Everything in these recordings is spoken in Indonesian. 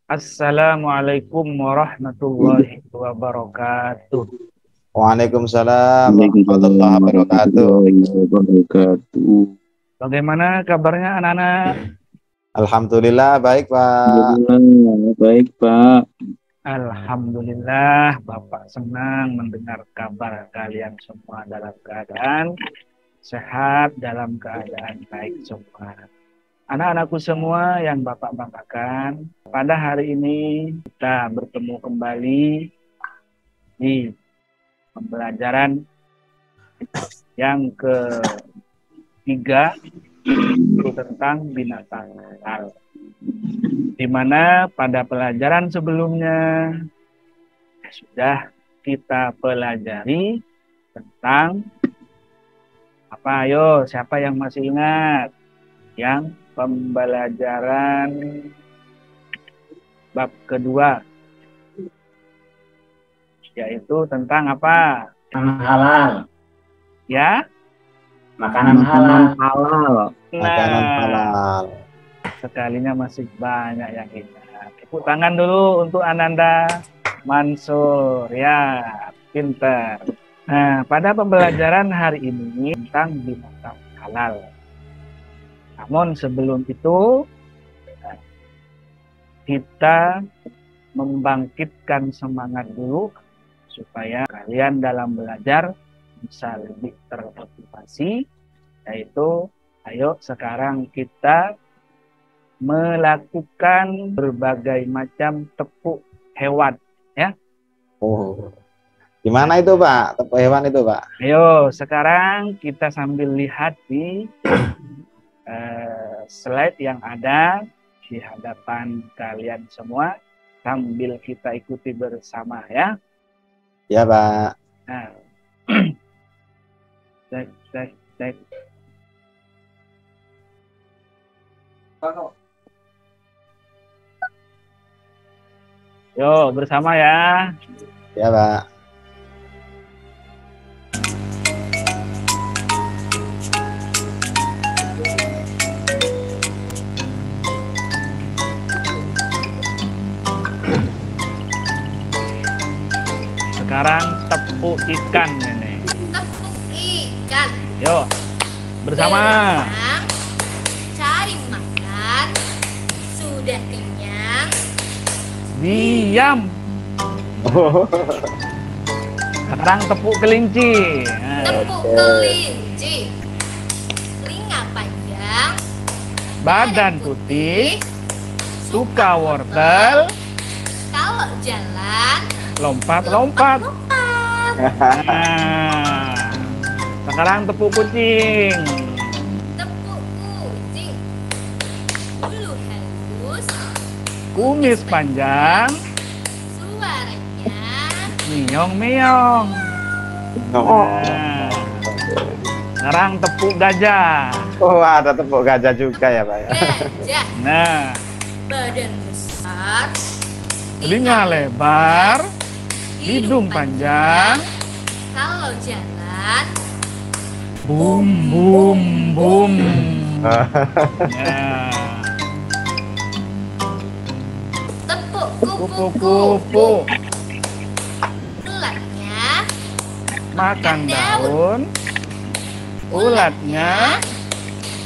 Assalamualaikum warahmatullahi wabarakatuh. Waalaikumsalam warahmatullahi Waalaikumsalam wabarakatuh. warahmatullahi wabarakatuh. Bagaimana kabarnya anak-anak? Alhamdulillah baik Pak. Alhamdulillah, baik Pak. Alhamdulillah, Bapak senang mendengar kabar kalian semua dalam keadaan sehat, dalam keadaan baik semua. Anak-anakku semua yang Bapak banggakan, pada hari ini kita bertemu kembali di pembelajaran yang ketiga tentang binatang halal. Di mana pada pelajaran sebelumnya sudah kita pelajari tentang apa? Ayo, siapa yang masih ingat? Yang pembelajaran bab kedua, yaitu tentang apa? Makanan halal. Ya? Makanan halal. Makanan halal. Sekalinya masih banyak yang ingat. Tepuk tangan dulu untuk Ananda Mansur. Ya, pintar. Nah, pada pembelajaran hari ini tentang binatang halal. Namun sebelum itu, kita membangkitkan semangat dulu supaya kalian dalam belajar bisa lebih termotivasi, yaitu ayo sekarang kita melakukan berbagai macam tepuk hewan, ya. Oh. Gimana itu Pak? Tepuk hewan itu Pak? Ayo sekarang kita sambil lihat di slide yang ada di hadapan kalian semua, sambil kita ikuti bersama, ya. Ya Pak. Nah, cek. Yo, bersama ya. Ya Pak. Sekarang tepuk ikan ini. Tepuk ikan. Yo, bersama. Berenang, cari makan, sudah kenyang. Diam. Sekarang tepuk kelinci. Nah, Tepuk kelinci. Telinga panjang, badan putih, suka wortel, kalau jalan lompat-lompat. lompat. Nah, sekarang tepuk kucing. Tepuk kucing. Bulu halus, Kumis panjang, suaranya miong-miong. Nah, sekarang tepuk gajah. Oh ada tepuk gajah juga ya Pak ya. gajah. Nah, Badan besar, telinga lebar, hidung panjang, kalau jalan bum bum bum. Nah, tepuk kupu-kupu ulatnya makan daun, ulatnya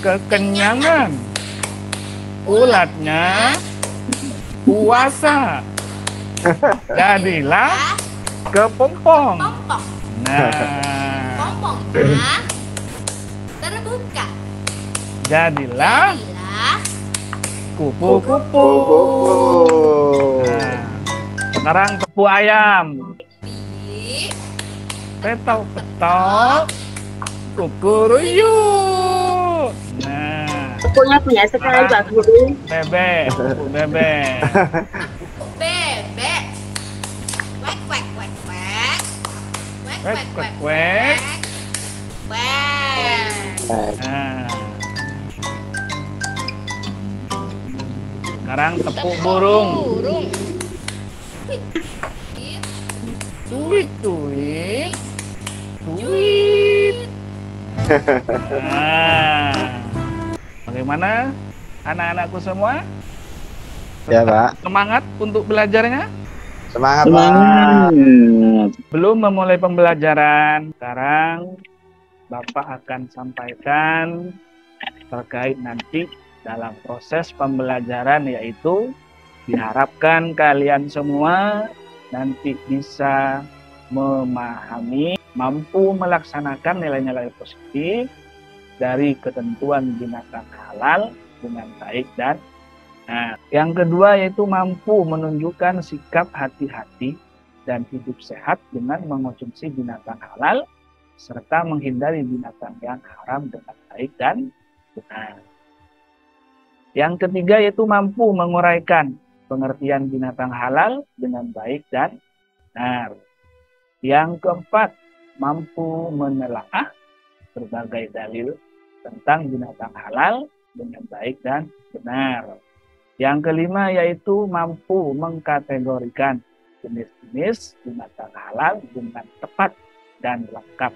kekenyangan, ulatnya puasa, jadilah kepompong. pompong. Nah, Pompongnya terbuka. jadilah Jadilah kupu-kupu. Nah, sekarang tepuk ayam, di petok-petok, kukuruyuk. Nah, Pokoknya punya sekali Pak Guru. bebek, tepuk bebek. bebek. Quack quack quack quack. Quack, quack, quack. Quack. Nah, sekarang tepuk burung, Burung. tuit tuit, tuit. Nah, bagaimana anak-anakku semua? Ya, Pak. Semangat untuk belajarnya. Semangat, Pak. Semangat. Belum memulai pembelajaran, sekarang Bapak akan sampaikan terkait nanti dalam proses pembelajaran, yaitu diharapkan kalian semua nanti bisa memahami, mampu melaksanakan nilai-nilai positif dari ketentuan binatang halal dengan baik dan benar. Yang kedua yaitu mampu menunjukkan sikap hati-hati dan hidup sehat dengan mengonsumsi binatang halal serta menghindari binatang yang haram dengan baik dan benar. Yang ketiga yaitu mampu menguraikan pengertian binatang halal dengan baik dan benar. Yang keempat, mampu menelaah berbagai dalil tentang binatang halal dengan baik dan benar. Yang kelima yaitu mampu mengkategorikan jenis-jenis binatang halal dengan tepat dan lengkap.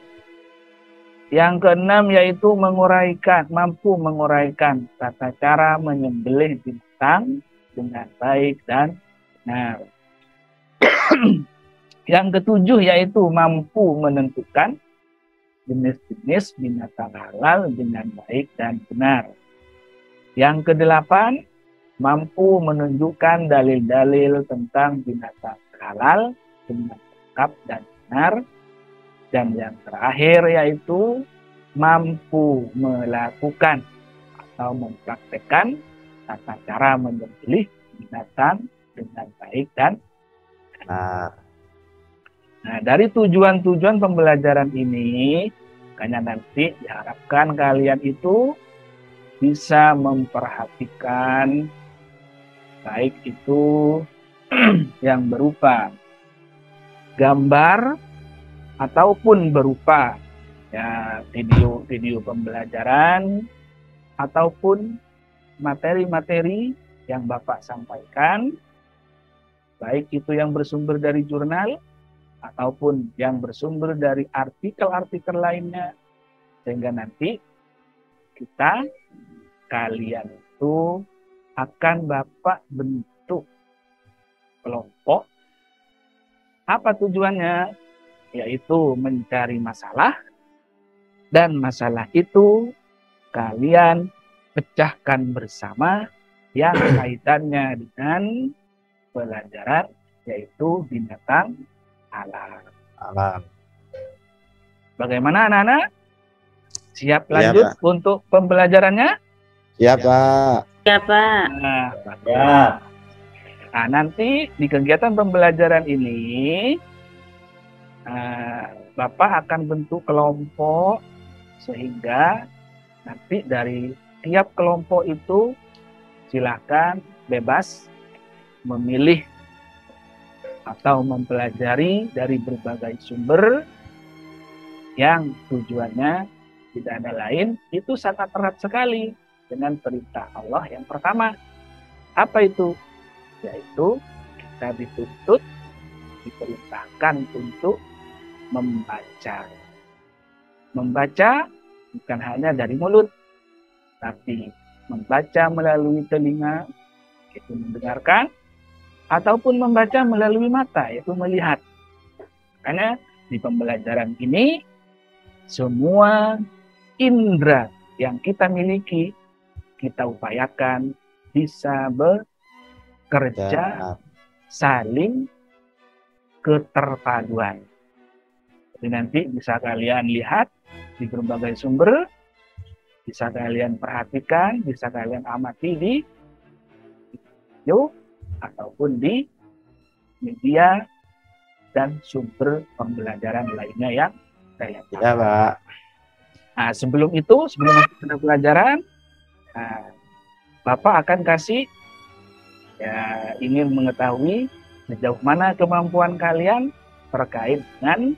Yang keenam yaitu mampu menguraikan tata cara menyembelih binatang dengan baik dan benar. Yang ketujuh yaitu mampu menentukan jenis-jenis binatang halal dengan baik dan benar. Yang kedelapan, mampu menunjukkan dalil-dalil tentang binatang halal dengan lengkap dan benar. Dan yang terakhir yaitu mampu melakukan atau mempraktekkan tata cara menyembelih binatang dengan baik dan benar. Nah, dari tujuan-tujuan pembelajaran ini, makanya nanti diharapkan kalian itu bisa memperhatikan baik itu yang berupa gambar ataupun berupa ya video pembelajaran ataupun materi-materi yang Bapak sampaikan, baik itu yang bersumber dari jurnal ataupun yang bersumber dari artikel-artikel lainnya, sehingga nanti kalian itu akan Bapak bentuk kelompok. Apa tujuannya? Yaitu mencari masalah, dan masalah itu kalian pecahkan bersama yang kaitannya dengan pelajaran yaitu binatang halal. Bagaimana anak-anak? Siap lanjut Pak. untuk pembelajarannya? Siap, Pak. Ya, Pak. Nah, Bapak. Nah, nanti di kegiatan pembelajaran ini Bapak akan bentuk kelompok sehingga nanti dari tiap kelompok itu silakan bebas memilih atau mempelajari dari berbagai sumber yang tujuannya tidak ada lain, itu sangat erat sekali dengan perintah Allah yang pertama. Apa itu? Yaitu kita dituntut, diperintahkan untuk membaca. Membaca bukan hanya dari mulut, tapi membaca melalui telinga, itu mendengarkan, ataupun membaca melalui mata, yaitu melihat. Karena di pembelajaran ini, semua indera yang kita miliki, kita upayakan bisa bekerja saling keterpaduan. Jadi nanti bisa kalian lihat di berbagai sumber, bisa kalian perhatikan, bisa kalian amati di video ataupun di media dan sumber pembelajaran lainnya yang saya tahu. Ya, Pak. Nah, sebelum masuk ke pelajaran, Bapak akan kasih ingin mengetahui sejauh mana kemampuan kalian terkait dengan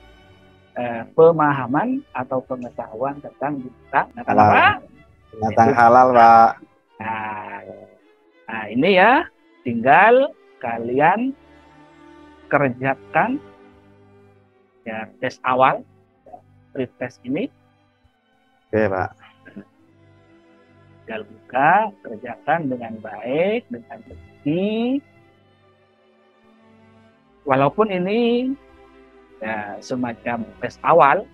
pemahaman atau pengetahuan tentang binatang halal. Binatang halal, Pak. Nah, ini ya, tinggal kalian kerjakan ya tes awal, pretest ini. Oke, Pak. Tinggal buka, kerjakan dengan baik, dengan benar. teliti, walaupun ini ya, semacam tes awal,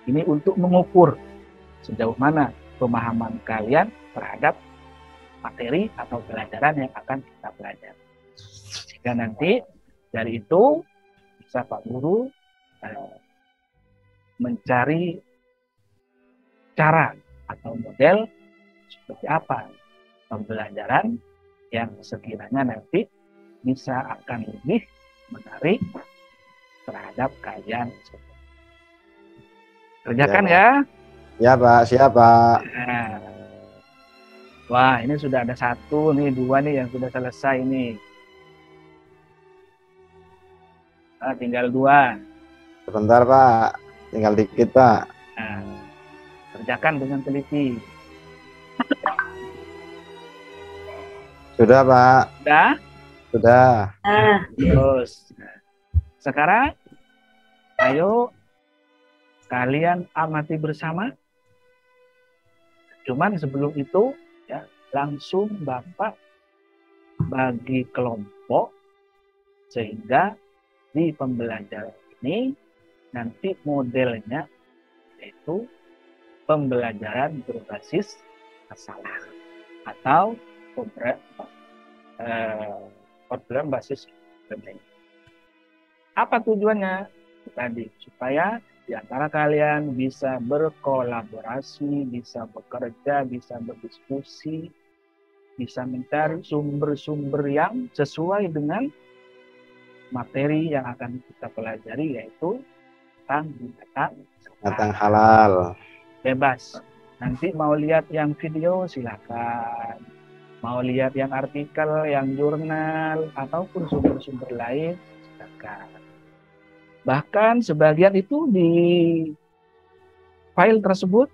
ini untuk mengukur sejauh mana pemahaman kalian terhadap materi atau pelajaran yang akan kita pelajari. Sehingga nanti dari itu bisa Pak Guru mencari cara atau model seperti apa pembelajaran yang sekiranya nanti bisa akan lebih menarik terhadap kalian. Kerjakan ya. Ya Pak, siap Pak. Nah. Wah, ini sudah ada 1 nih, 2 nih yang sudah selesai ini. Tinggal 2. Sebentar Pak, tinggal dikit Pak. Nah, kerjakan dengan teliti. Sudah Pak. Sudah? Sudah. Terus. Sekarang, ayo kalian amati bersama. Cuman sebelum itu, ya, langsung Bapak bagi kelompok sehingga di pembelajaran ini nanti modelnya yaitu pembelajaran berbasis masalah atau program basis problem. Apa tujuannya? Tadi supaya di antara kalian bisa berkolaborasi, bisa bekerja, bisa berdiskusi, bisa mencari sumber-sumber yang sesuai dengan materi yang akan kita pelajari, yaitu tentang Binatang halal. Bebas. Nanti mau lihat yang video silakan. Mau lihat yang artikel, yang jurnal, ataupun sumber-sumber lain silakan. Bahkan sebagian itu di file tersebut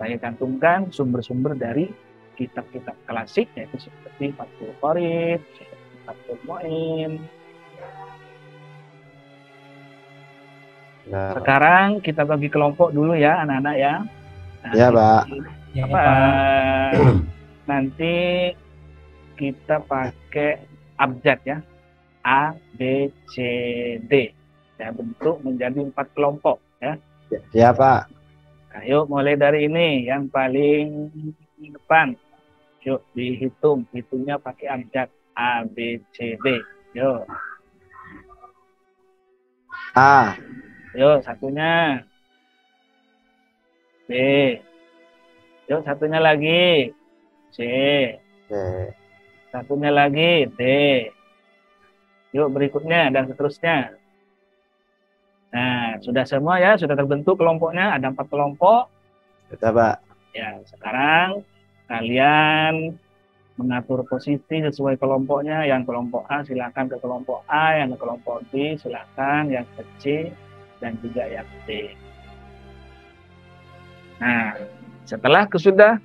saya cantumkan sumber-sumber dari kitab-kitab klasik, yaitu seperti Fathul Qorib, Fathul Mu'in. Ya, Sekarang kita bagi kelompok dulu ya anak-anak ya. Nah, ya Pak. Nanti kita pakai abjad ya. A, B, C, D. Ya, bentuk menjadi 4 kelompok ya. Ya Pak. Ayo mulai dari ini yang paling depan. Yuk dihitung, hitungnya pakai abjad A, B, C, D. Yuk. A. Yuk satunya. B. Yuk satunya lagi. C. C. Satunya lagi. D. Yuk berikutnya dan seterusnya. Nah, sudah semua ya, sudah terbentuk kelompoknya, ada 4 kelompok. Sudah Pak. Ya, sekarang kalian mengatur posisi sesuai kelompoknya. Yang kelompok A silakan ke kelompok A, yang ke kelompok B silakan, yang ke C dan juga yang D. Nah, setelah sudah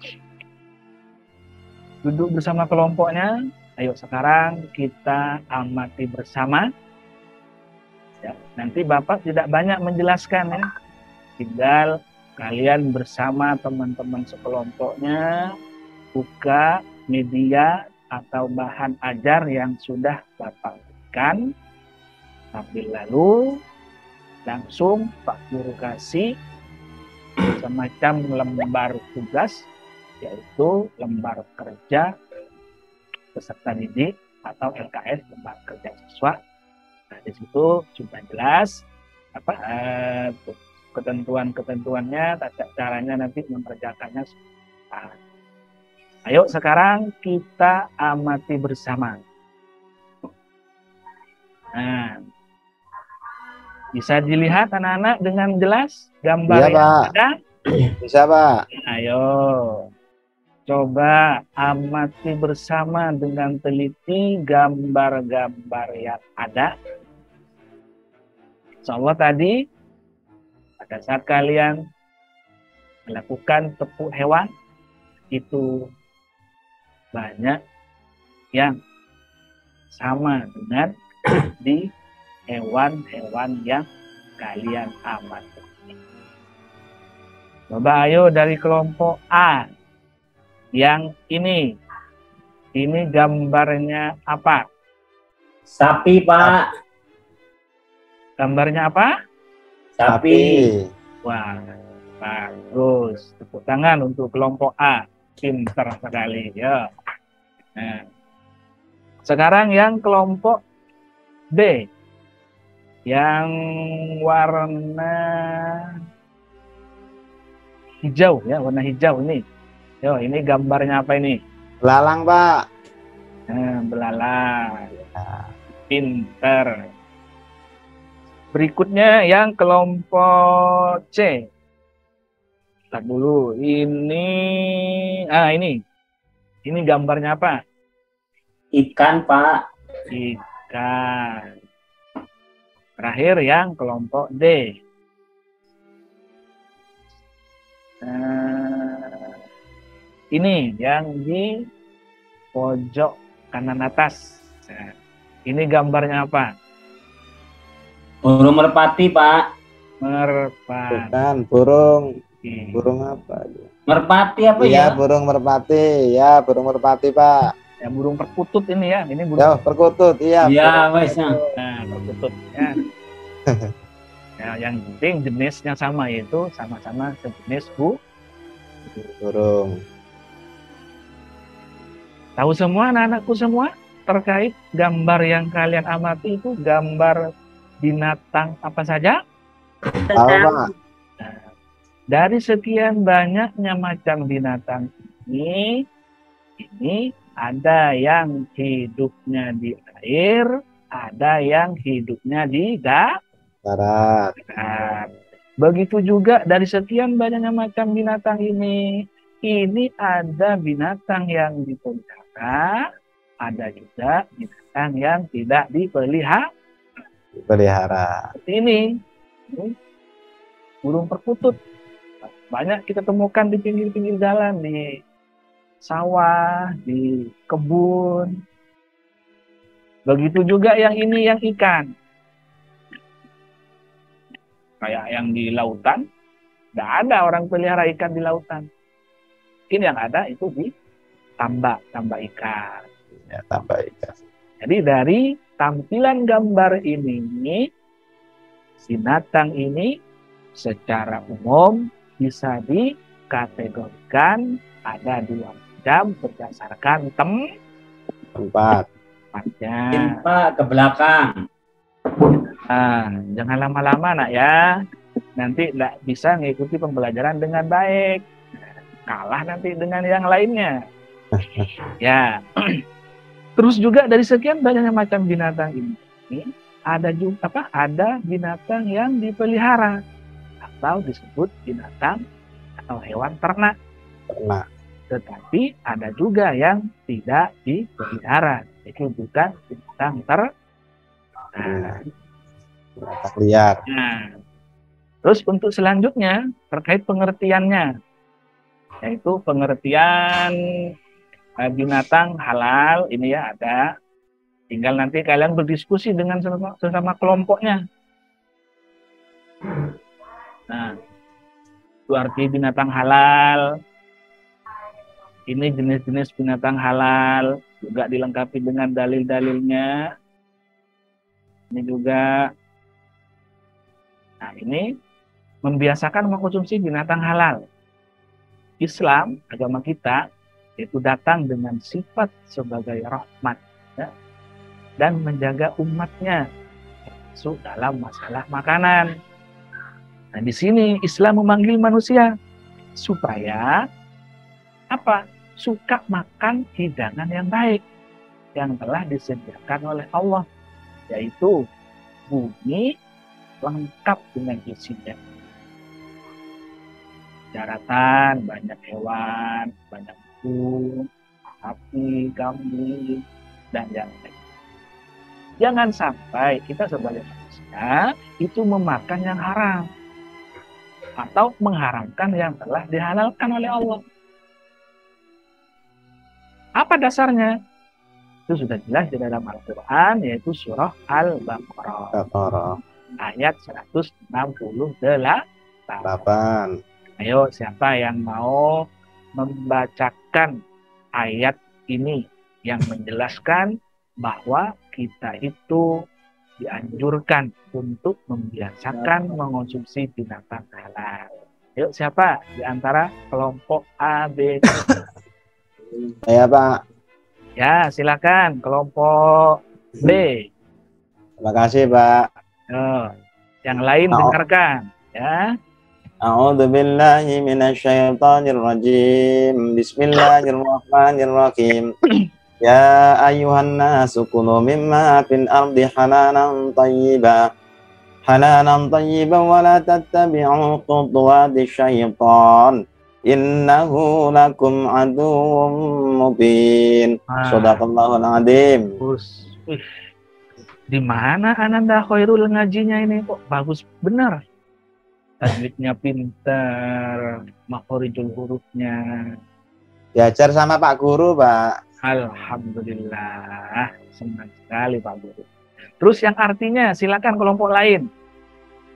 duduk bersama kelompoknya, ayo sekarang kita amati bersama. Ya, nanti Bapak tidak banyak menjelaskan ya. Tinggal kalian bersama teman-teman sekelompoknya buka media atau bahan ajar yang sudah Bapak berikan. Sambil lalu langsung Pak Guru kasih semacam lembar tugas, yaitu lembar kerja peserta didik atau LKS, lembar kerja siswa. Nah, di situ sudah jelas apa ketentuan-ketentuannya, tata caranya nanti mengerjakannya. Nah, ayo sekarang kita amati bersama. Nah, bisa dilihat anak-anak dengan jelas gambar Iya, yang Pak. ada? Bisa Pak. Ayo, coba amati bersama dengan teliti gambar-gambar yang ada. Insya Allah tadi, pada saat kalian melakukan tepuk hewan, itu banyak yang sama dengan di hewan-hewan yang kalian amati. Coba ayo dari kelompok A yang ini Ini gambarnya apa? Sapi, Pak. Gambarnya apa? Sapi. Wah, bagus. Tepuk tangan untuk kelompok A. Pintar sekali ya. Nah, sekarang yang kelompok B. Yang warna hijau ya, warna hijau ini. Yo, ini gambarnya apa ini? Belalang, Pak. Nah, belalang. Pinter. Berikutnya yang kelompok C. Lihat dulu. Ini gambarnya apa? Ikan, Pak. Ikan. Terakhir yang kelompok D. Ini yang di pojok kanan atas. Nah, ini gambarnya apa? Burung merpati, Pak. Merpati. Bukan, burung apa? Merpati apa Iya, ya? burung merpati. Ya, burung merpati, Pak. Ya, burung perkutut ini ya. Ini burung Ya, perkutut. Iya. Iya, wes. Nah, perkutut ya. Ya, yang penting jenisnya sama, yaitu sama-sama sejenis Burung. Tahu semua anak-anakku semua terkait gambar yang kalian amati itu gambar binatang apa saja? Tahu, Pak. Nah, dari sekian banyaknya macam binatang ini ada yang hidupnya di air, ada yang hidupnya di Darat. Begitu juga dari sekian banyaknya macam binatang ini ada binatang yang dipelihara, ada juga binatang yang tidak dipelihara. Seperti ini, burung perkutut. Banyak kita temukan di pinggir-pinggir jalan, di sawah, di kebun. Begitu juga yang ini, yang ikan. Kayak yang di lautan, tidak ada orang pelihara ikan di lautan. Ini yang ada itu di tambak ikan. Ya, tambak ikan. Jadi dari tampilan gambar ini, binatang ini secara umum bisa dikategorikan ada dua macam berdasarkan Tempat. tempatnya. Pak, ke belakang. Nah, jangan lama-lama nak ya. Nanti tidak bisa mengikuti pembelajaran dengan baik. Kalah nanti dengan yang lainnya. Ya. Terus juga dari sekian banyaknya macam binatang ini, ada binatang yang dipelihara atau disebut binatang atau hewan ternak. Tetapi ada juga yang tidak dipelihara. Itu bukan binatang ternak. Binatang liar. Nah, terus untuk selanjutnya terkait pengertiannya, yaitu pengertian binatang halal ini ya ada. Tinggal nanti kalian berdiskusi dengan sesama kelompoknya. Nah, itu arti binatang halal. Ini jenis-jenis binatang halal juga dilengkapi dengan dalil-dalilnya. Ini juga. Nah, ini membiasakan mengkonsumsi binatang halal. Islam, agama kita, itu datang dengan sifat sebagai rahmat ya, dan menjaga umatnya masuk dalam masalah makanan. Nah, di sini Islam memanggil manusia supaya apa? Suka makan hidangan yang baik yang telah disediakan oleh Allah, yaitu bumi lengkap dengan isinya. Daratan, banyak hewan, banyak burung, sapi, kambing, dan yang lain. Jangan sampai kita sebagai manusia itu memakan yang haram atau mengharamkan yang telah dihalalkan oleh Allah. Apa dasarnya? Itu sudah jelas di dalam Al-Quran, yaitu surah Al-Baqarah. Ayat 168. Ayo, siapa yang mau membacakan ayat ini yang menjelaskan bahwa kita itu dianjurkan untuk membiasakan mengonsumsi binatang halal. Yuk, siapa di antara kelompok A, B, C? Saya Pak. Ya, silakan kelompok B. Terima kasih Pak. Yang lain dengarkan, ya. A'udzu billahi minasyaitonir rajim. Bismillahirrahmanirrahim. Ya ayuhan nasu kulu mimma fil ardi halalan tayyiban wa la tattabi'u khutuwati syaitan innahu lakum aduwwum mubin. Shadaqallahul adzim. Di mana Ananda Khairul ngajinya ini kok bagus benar. Tajwidnya pintar, makhorijul hurufnya. Diajar sama Pak Guru, Pak. Alhamdulillah, senang sekali Pak Guru. Terus yang artinya silakan kelompok lain.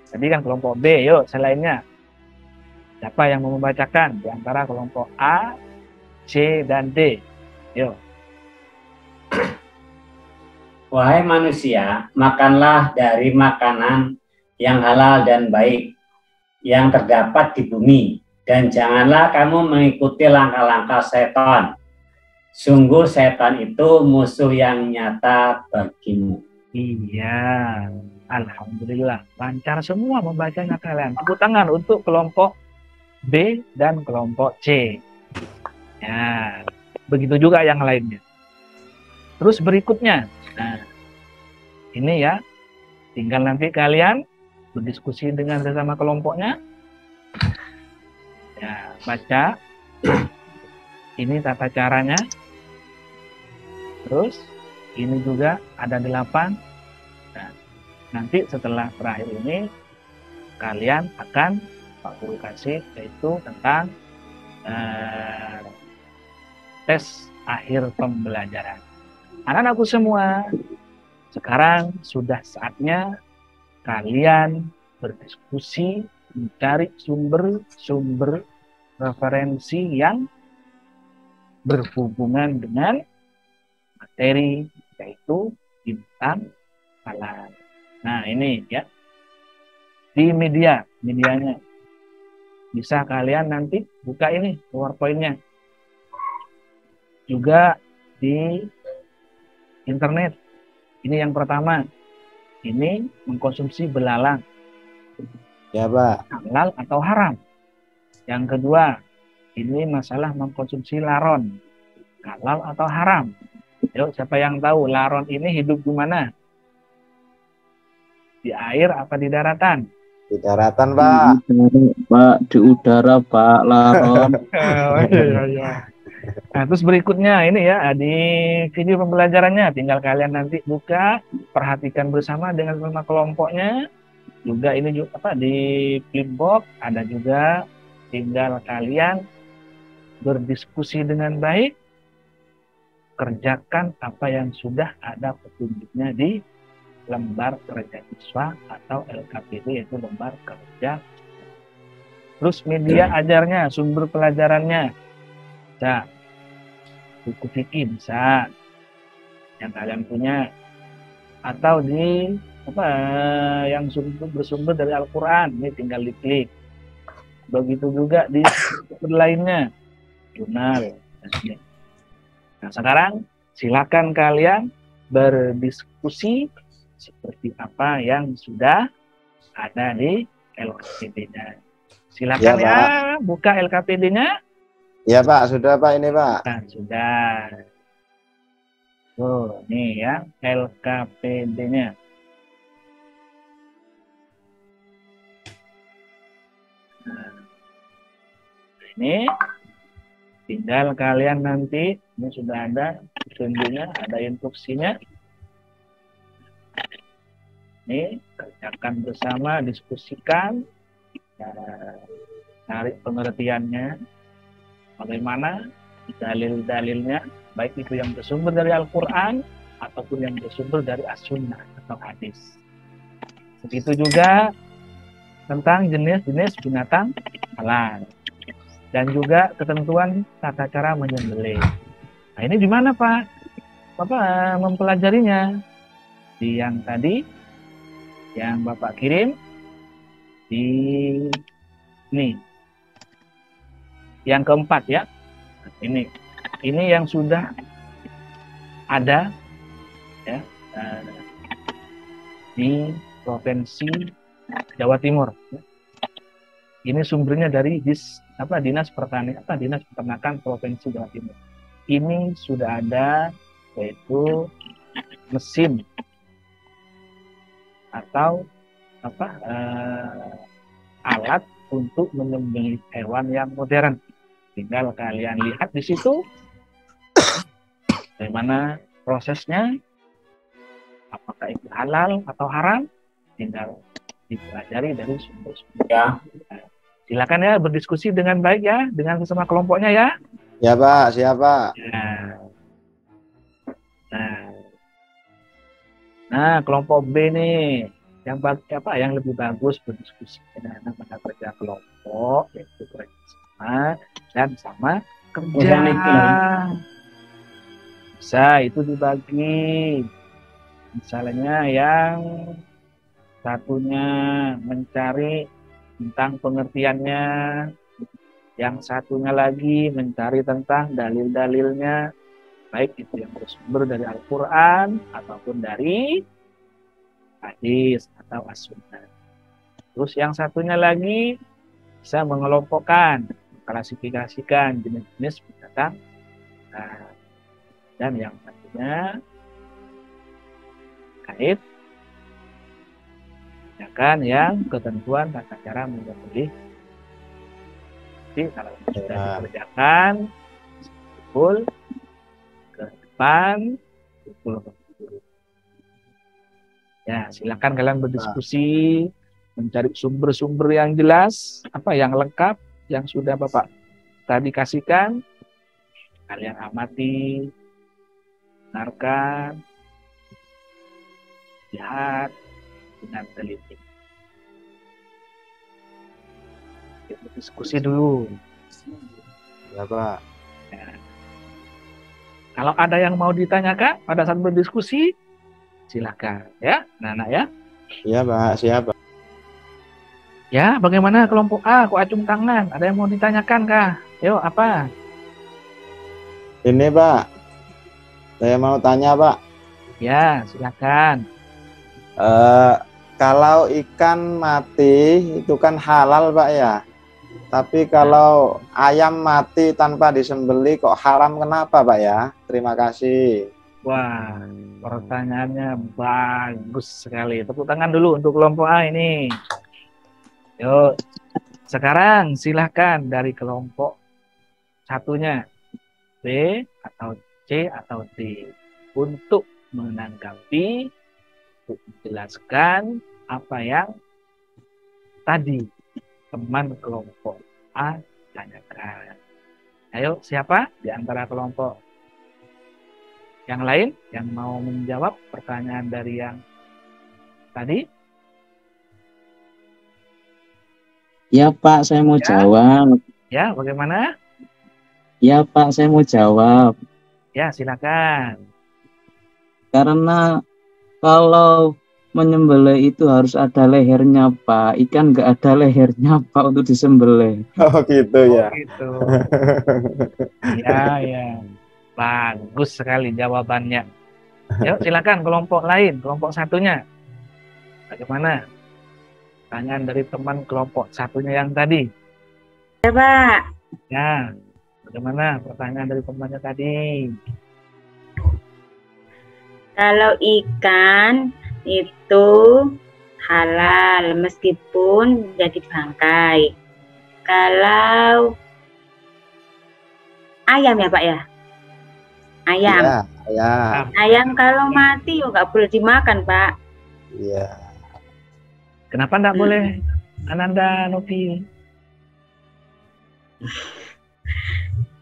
Tadi kan kelompok B, yuk selainnya. Siapa yang mau membacakan di antara kelompok A, C, dan D? Yuk. Wahai manusia, makanlah dari makanan yang halal dan baik yang terdapat di bumi, dan janganlah kamu mengikuti langkah-langkah setan. Sungguh setan itu musuh yang nyata bagimu. Iya, alhamdulillah lancar semua membacanya kalian. Tepuk tangan untuk kelompok B dan kelompok C. Ya, begitu juga yang lainnya. Terus berikutnya, nah ini ya, tinggal nanti kalian berdiskusi dengan sesama kelompoknya. Ya, baca. Ini tata caranya. Terus ini juga ada 8. Nah, nanti setelah terakhir ini kalian akan Pak Guru kasih yaitu tentang tes akhir pembelajaran. Anak-anakku semua, sekarang sudah saatnya kalian berdiskusi mencari sumber-sumber referensi yang berhubungan dengan materi yaitu bintang halal. Nah ini ya di medianya bisa kalian nanti buka ini PowerPoint-nya, juga di internet. Ini yang pertama, ini mengkonsumsi belalang. Ya Pak. Halal atau haram. Yang kedua, ini masalah mengkonsumsi laron. Halal atau haram. Yuk, siapa yang tahu laron ini hidup di mana? Di air apa di daratan? Di daratan, Pak. Pak, di udara, Pak, laron. Nah, terus berikutnya ini ya, di video pembelajarannya tinggal kalian nanti buka, perhatikan bersama dengan sama kelompoknya. Juga ini juga apa di Flipboard ada juga, tinggal kalian berdiskusi dengan baik, kerjakan apa yang sudah ada petunjuknya di lembar kerja siswa atau LKPD, yaitu lembar kerja. Terus media ajarnya, sumber pelajarannya, bisa buku fikih bisa yang kalian punya, atau di apa yang bersumber dari Al-Quran, ini tinggal diklik. Begitu juga di sumber lainnya, jurnal. Nah sekarang silakan kalian berdiskusi seperti apa yang sudah ada di LKPD-nya. Silakan ya, buka LKPD-nya. Ya Pak, sudah Pak ini Pak. Nah, sudah. Tuh, nih ya LKPD-nya. Nah, ini tinggal kalian nanti, ini sudah ada petunjuknya, ada instruksinya. Ini kerjakan bersama, diskusikan, cari pengertiannya, bagaimana dalil-dalilnya, baik itu yang bersumber dari Al-Quran ataupun yang bersumber dari As-Sunnah atau hadis. Begitu juga tentang jenis-jenis binatang halal dan juga ketentuan tata cara menyembelih. Nah ini di mana Pak? mempelajarinya di yang tadi yang Bapak kirim di ini yang keempat ya. Ini yang sudah ada ya di Provinsi Jawa Timur. Ini sumbernya dari Dinas Peternakan Provinsi Jawa Timur. Ini sudah ada yaitu mesin atau alat untuk menyembelih hewan yang modern. Tinggal kalian lihat di situ bagaimana prosesnya, apakah itu halal atau haram, tinggal dipelajari dari sumber-sumber. Ya. Silakan ya berdiskusi dengan baik ya dengan sesama kelompoknya ya. Ya Pak, siapa? Ya. Nah, kelompok B nih yang lebih bagus berdiskusi dengan pada kerja kelompok yaitu kerjasama dan sama kerja. Bisa itu dibagi. Misalnya yang satunya mencari tentang pengertiannya, yang satunya lagi mencari tentang dalil-dalilnya, baik itu yang bersumber dari Al-Quran ataupun dari hadis atau as-sunnah. Terus yang satunya lagi bisa mengelompokkan, mengklasifikasikan jenis-jenis binatang, dan yang satunya kait yang ketentuan tata cara menyembelih. Jadi kalau sudah dikerjakan, kumpul ke depan, kumpul ke guru. Ya, silakan kalian berdiskusi, mencari sumber-sumber yang jelas, yang lengkap, yang sudah Bapak tadi kasihkan. Kalian amati, dengarkan, lihat dengan teliti. Kita diskusi dulu. Ya Pak. Ya. Kalau ada yang mau ditanyakan pada saat berdiskusi, silakan ya, Nana ya. Iya Pak, siapa? Ya, bagaimana kelompok A? Aku acung tangan. Ada yang mau ditanyakan kah? Yuk, apa? Ini Pak, saya mau tanya Pak. Ya, silakan. Kalau ikan mati itu kan halal Pak ya. Tapi kalau ayam mati tanpa disembelih kok haram, kenapa Pak ya? Terima kasih. Wah, pertanyaannya bagus sekali. Tepuk tangan dulu untuk kelompok A ini. Yuk, sekarang silahkan dari kelompok satunya, B atau C atau D, untuk menanggapi, untuk menjelaskan apa yang tadi teman kelompok A tanyakan. Ayo, siapa di antara kelompok yang lain yang mau menjawab pertanyaan dari yang tadi? Ya Pak, saya mau jawab. Ya, bagaimana? Ya Pak, saya mau jawab. Ya, silakan. Karena kalau menyembelih itu harus ada lehernya Pak. Ikan nggak ada lehernya Pak untuk disembelih. Oh gitu ya. Oh, gitu. Ya. Bagus sekali jawabannya. Yuk, silakan kelompok lain, kelompok satunya. Bagaimana? Pertanyaan dari teman kelompok satunya yang tadi. Ya Pak. Ya, bagaimana pertanyaan dari temannya tadi? Kalau ikan itu halal meskipun jadi bangkai. Kalau ayam ya Pak ya? Ayam. Ya. Ayam kalau mati ya nggak boleh dimakan Pak. Iya. Kenapa enggak boleh, Ananda Novi?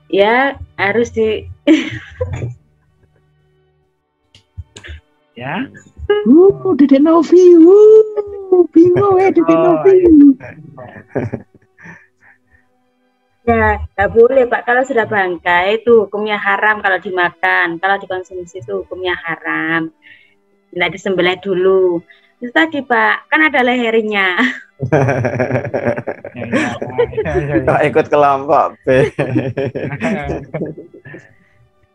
Ya harus di Ya. Dede Novi. Bingung Dede Novi. Ya, nggak boleh Pak. Kalau sudah bangkai itu hukumnya haram kalau dimakan. Kalau dikonsumsi itu hukumnya haram. Tidak disembelih dulu. Itu tadi Pak, kan ada lehernya. Ya, ya, ya, Kok ya. ikut kelompok B?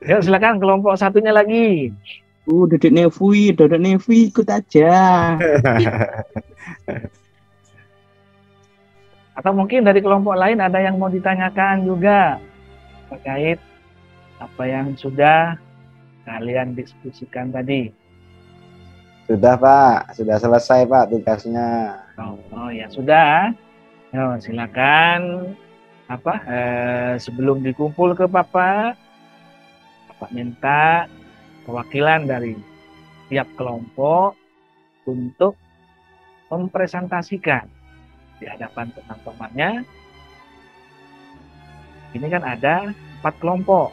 Yuk silakan kelompok satunya lagi. Dedek Nevi ikut aja. Atau mungkin dari kelompok lain ada yang mau ditanyakan juga terkait apa yang sudah kalian diskusikan tadi. Sudah Pak, sudah selesai Pak tugasnya. Oh ya sudah. Yo, silakan sebelum dikumpul ke Papa minta perwakilan dari tiap kelompok untuk mempresentasikan di hadapan teman-temannya. Ini kan ada 4 kelompok.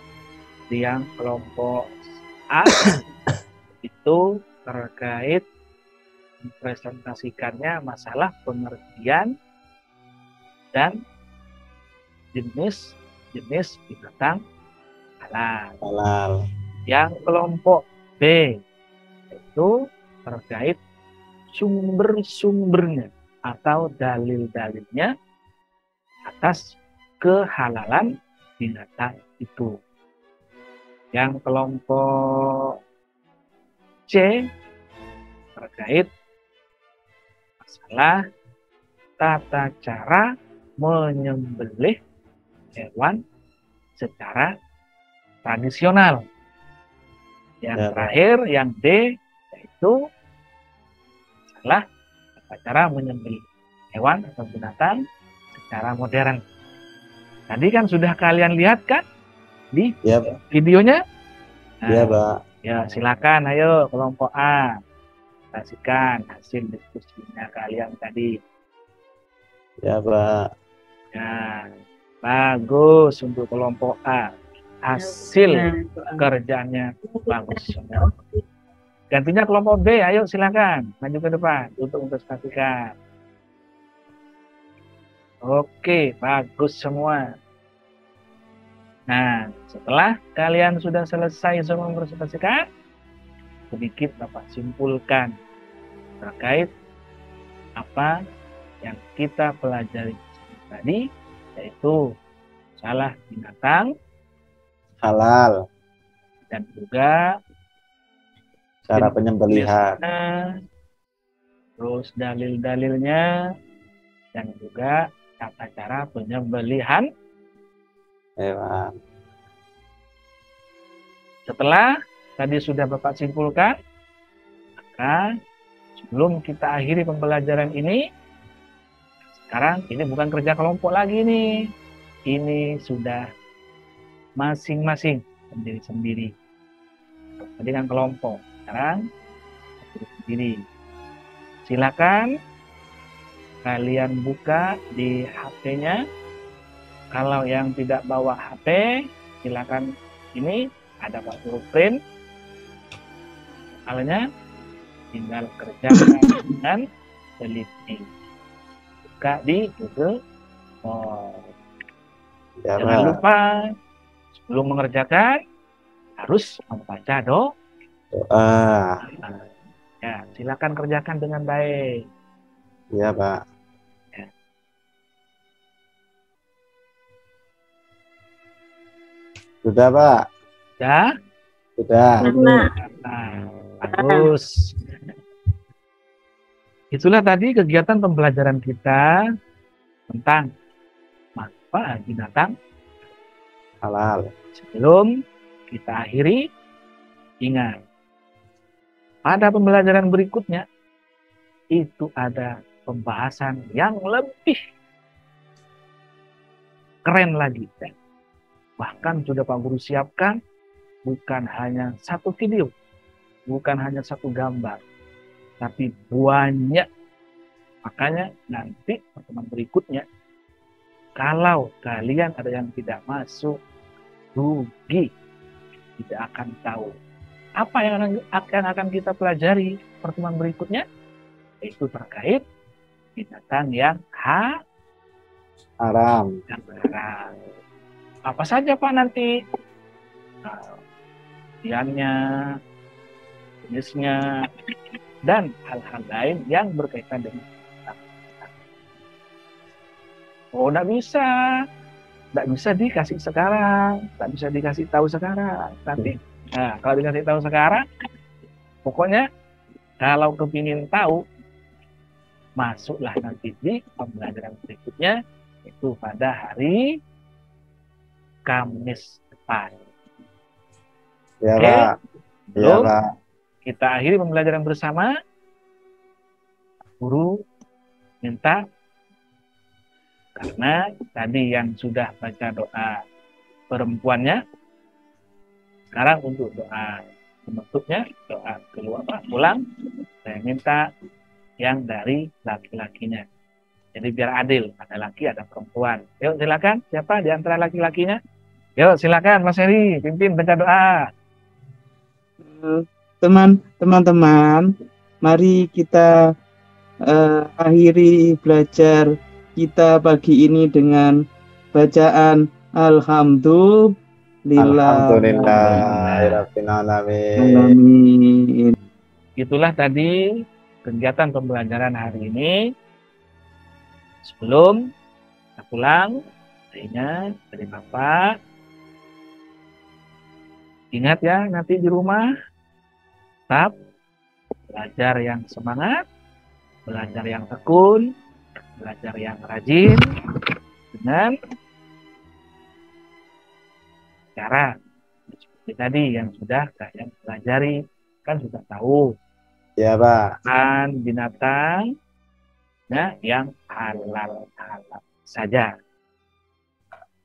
Yang kelompok A itu terkait mempresentasikannya masalah pengertian dan jenis binatang halal. Halal. Yang kelompok B itu terkait sumber-sumbernya atau dalil-dalilnya atas kehalalan binatang itu. Yang kelompok C terkait masalah tata cara menyembelih hewan secara tradisional. Yang terakhir, yang D, yaitu masalah tata cara menyembelih hewan atau binatang secara modern. Tadi kan sudah kalian lihat kan di videonya? Iya, Pak. Ya, silakan ayo kelompok A. Saksikan hasil diskusinya kalian tadi. Ya, Pak. Ya, bagus untuk kelompok A. Hasil kerjanya bagus. Gantinya kelompok B, ayo silakan maju ke depan untuk mempresentasikan. Oke, bagus semua. Nah, setelah kalian sudah selesai semua mempresentasikan, sedikit Bapak simpulkan terkait apa yang kita pelajari tadi, yaitu salah binatang halal dan juga cara penyembelihan, terus dalil-dalilnya dan juga tata cara penyembelihan hewan. Setelah tadi sudah Bapak simpulkan, maka sebelum kita akhiri pembelajaran ini, sekarang ini bukan kerja kelompok lagi nih. Ini sudah masing-masing sendiri-sendiri. Tadi kan kelompok, sekarang sendiri. Silakan kalian buka di HP-nya. Kalau yang tidak bawa HP, silakan ini ada Pak suruh print. Soalnya tinggal kerjakan dengan teliti. Buka di Google. Jangan lupa sebelum mengerjakan harus membaca doa. Ya, silakan kerjakan dengan baik. Iya, Pak. Ya. Sudah, Pak. Ya? Sudah. Nah, bagus. Itulah tadi kegiatan pembelajaran kita tentang apa binatang halal. Sebelum kita akhiri, ingat, pada pembelajaran berikutnya itu ada pembahasan yang lebih keren lagi. Bahkan sudah Pak Guru siapkan bukan hanya satu video, bukan hanya satu gambar, tapi banyak. Makanya nanti pertemuan berikutnya, kalau kalian ada yang tidak masuk, rugi, tidak akan tahu. Apa yang akan kita pelajari pertemuan berikutnya? Itu terkait binatang yang haram. yang haram. Apa saja Pak nanti? Isiannya, jenisnya, dan hal-hal lain yang berkaitan dengan oh, nggak bisa dikasih sekarang, nggak bisa dikasih tahu sekarang. Nanti, nah kalau dikasih tahu sekarang, pokoknya kalau kepingin tahu, masuklah nanti di pembelajaran berikutnya, itu pada hari Kamis depan. Ya, Oke? Pak. Ya, Belum? Pak. Kita akhiri pembelajaran bersama. Guru minta, karena tadi yang sudah baca doa perempuannya, sekarang untuk doa penutupnya, doa keluar pulang, saya minta yang dari laki-lakinya. Jadi biar adil, ada laki, ada perempuan. Yuk silakan, siapa di antara laki-lakinya? Yuk silakan Mas Heri, pimpin baca doa. Teman-teman, mari kita akhiri belajar kita pagi ini dengan bacaan Alhamdulillahirabbil alamin. Alamin. Itulah tadi kegiatan pembelajaran hari ini. Sebelum kita pulang, saya dari Bapak, ingat ya nanti di rumah tetap belajar yang semangat, belajar yang tekun, belajar yang rajin dengan cara seperti tadi yang sudah kalian pelajari, kan sudah tahu. Ya, Pak. Makan binatang ya, yang halal saja.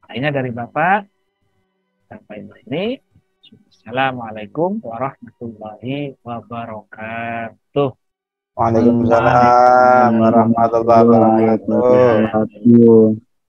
Akhirnya dari Bapak sampai di sini. Assalamualaikum warahmatullahi wabarakatuh. Waalaikumsalam warahmatullahi wabarakatuh.